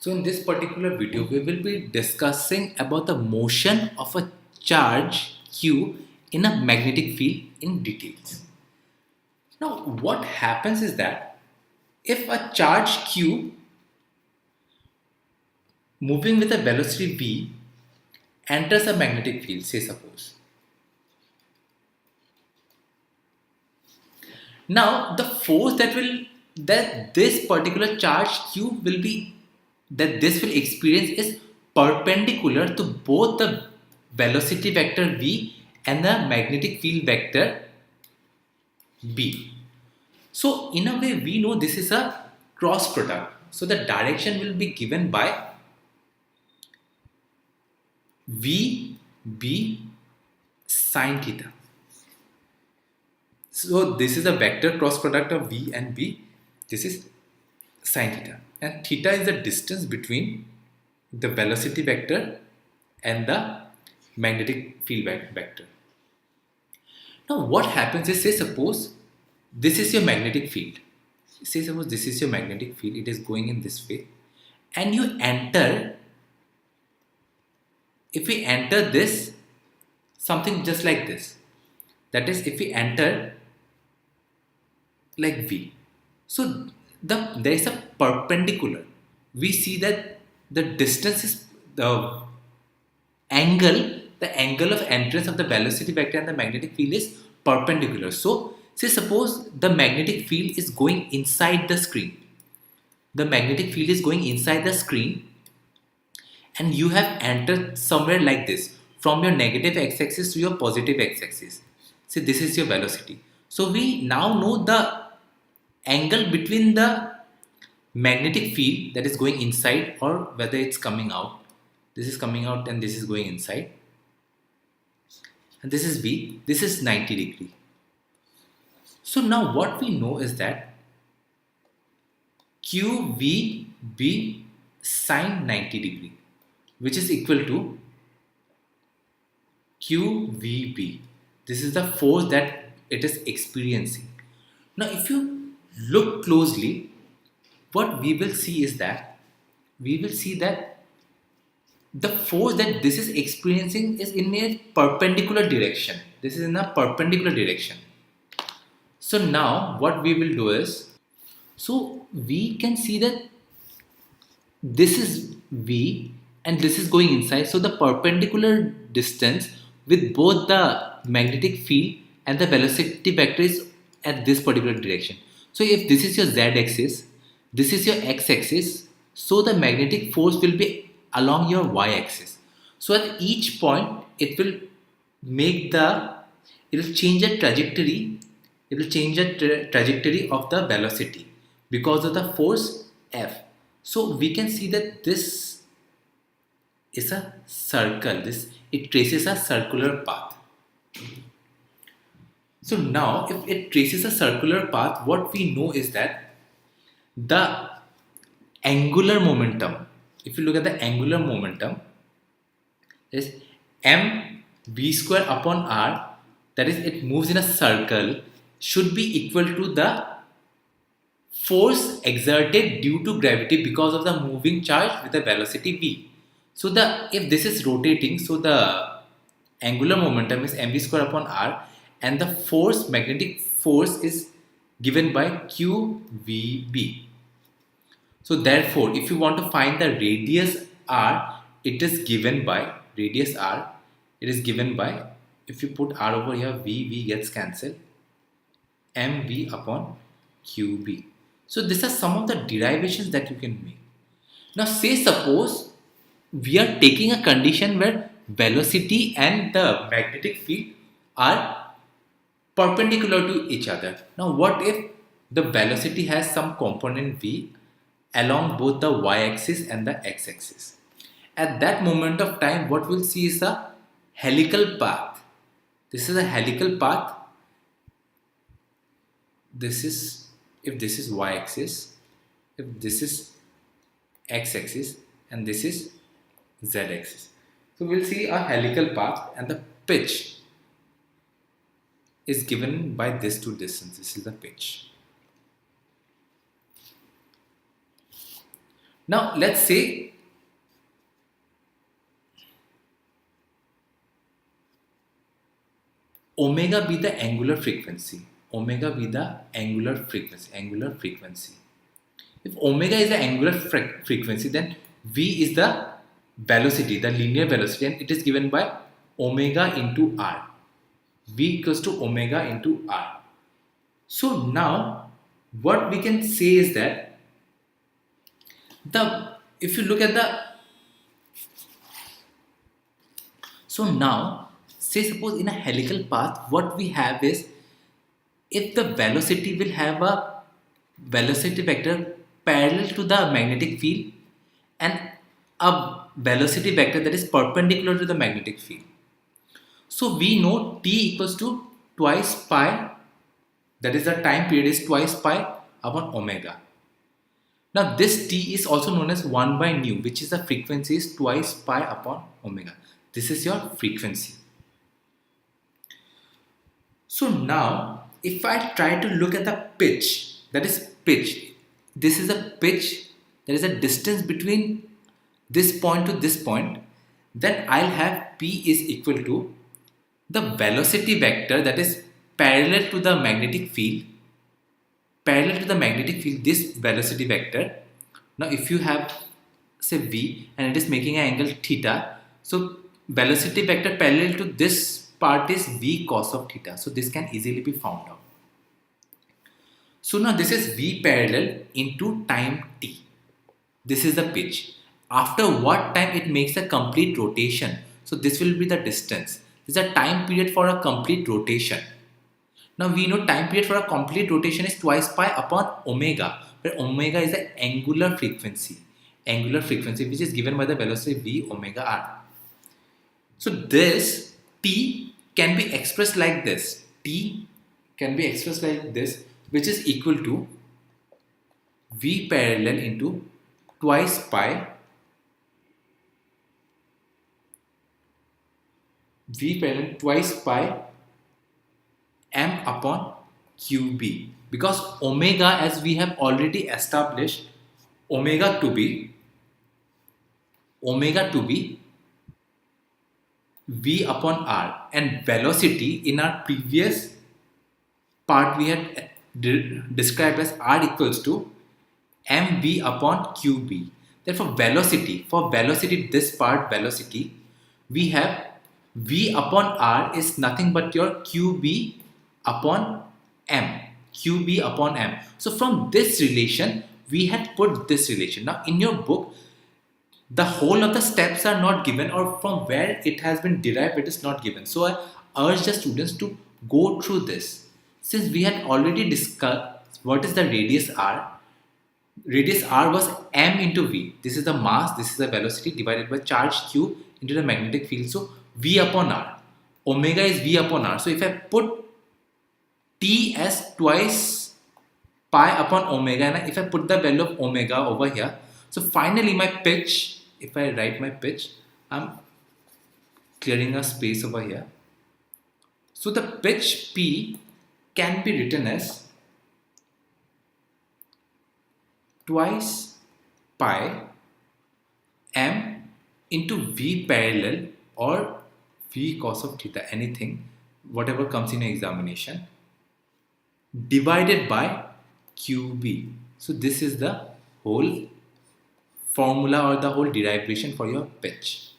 So in this particular video, we will be discussing about the motion of a charge Q in a magnetic field in details. Now, what happens is that if a charge Q moving with a velocity v enters a magnetic field, say suppose. Now, the force that this particular charge Q will be that this will experience is perpendicular to both the velocity vector v and the magnetic field vector b. So in a way we know this is a cross product. So the direction will be given by v b sine theta. So this is a vector cross product of v and b. This is sine theta, and theta is the distance between the velocity vector and the magnetic field vector. Now what happens is, say suppose this is your magnetic field. Say suppose this is your magnetic field, it is going in this way, and you enter, if we enter this, something just like this, that is if we enter like v, so there is a perpendicular. We see that the distance is the angle of entrance of the velocity vector and the magnetic field is perpendicular. So say suppose the magnetic field is going inside the screen. The magnetic field is going inside the screen, and you have entered somewhere like this from your negative x-axis to your positive x-axis. Say this is your velocity. So we now know the angle between the magnetic field that is going inside or whether it's coming out. This is coming out and this is going inside, and this is v, this is 90 degree. So now what we know is that QVB sine 90 degree, which is equal to QVB. This is the force that it is experiencing. Now if you look closely, what we will see is that the force that this is experiencing is in a perpendicular direction. This is in a perpendicular direction. So now what we will do is, so we can see that this is v and this is going inside. So the perpendicular distance with both the magnetic field and the velocity vector is at this particular direction. So if this is your z-axis, this is your x-axis, so the magnetic force will be along your y-axis. So at each point it will change the trajectory. It will change the trajectory of the velocity because of the force F. So we can see that this is a circle. It traces a circular path. So now if it traces a circular path, what we know is that the angular momentum, if you look at the angular momentum, is mv square upon r, that is it moves in a circle, should be equal to the force exerted due to gravity because of the moving charge with the velocity v. So if this is rotating, so the angular momentum is mv square upon r, and the force, magnetic force, is given by QVB. So therefore, if you want to find the radius r, it is given by radius r. It is given by, if you put r over here, v gets cancelled, mv upon qb. So these are some of the derivations that you can make. Now say suppose we are taking a condition where velocity and the magnetic field are perpendicular to each other. Now what if the velocity has some component v along both the y-axis and the x-axis? At that moment of time, what we'll see is a helical path. This is a helical path. This is, if this is y-axis, if this is x-axis, and this is z-axis. So we'll see a helical path, and the pitch is given by this two distance. This is the pitch. Now let's say omega be the angular frequency. Omega be the angular frequency. If omega is the angular frequency, then v is the velocity, the linear velocity, and it is given by omega into r. V equals to omega into r. So now what we can say is that if you look at so now say suppose in a helical path, what we have is, if the velocity will have a velocity vector parallel to the magnetic field and a velocity vector that is perpendicular to the magnetic field. So we know t equals to twice pi, that is the time period is twice pi upon omega. Now this t is also known as 1 by nu, which is the frequency is twice pi upon omega. This is your frequency. So now if I try to look at the pitch, that is pitch, this is a pitch, there is a distance between this point to this point, then I'll have p is equal to the velocity vector that is parallel to the magnetic field, this velocity vector. Now if you have say v and it is making an angle theta, so velocity vector parallel to this part is v cos of theta, so this can easily be found out. So now this is v parallel into time t, this is the pitch. After what time it makes a complete rotation, so this will be the distance. This is a time period for a complete rotation. Now we know time period for a complete rotation is twice pi upon omega, where omega is the angular frequency which is given by the velocity v omega r. So this t can be expressed like this, which is equal to v parallel into twice pi m upon qb, because omega, as we have already established, omega to be v upon r, and velocity in our previous part we had described as r equals to mv upon qb. Therefore velocity, this part velocity, we have v upon r is nothing but your qb upon m. So from this relation we had put this relation. Now in your book the whole of the steps are not given, or from where it has been derived it is not given. So I urge the students to go through this. Since we had already discussed what is the radius r. Radius r was m into v. This is the mass, this is the velocity divided by charge q into the magnetic field. So v upon r. Omega is v upon r. So if I put t as twice pi upon omega, and if I put the value of omega over here, so finally my pitch, if I write my pitch, I'm clearing a space over here. So the pitch p can be written as twice pi m into v parallel or v cos of theta, anything, whatever comes in an examination, divided by qb. So this is the whole formula or the whole derivation for your pitch.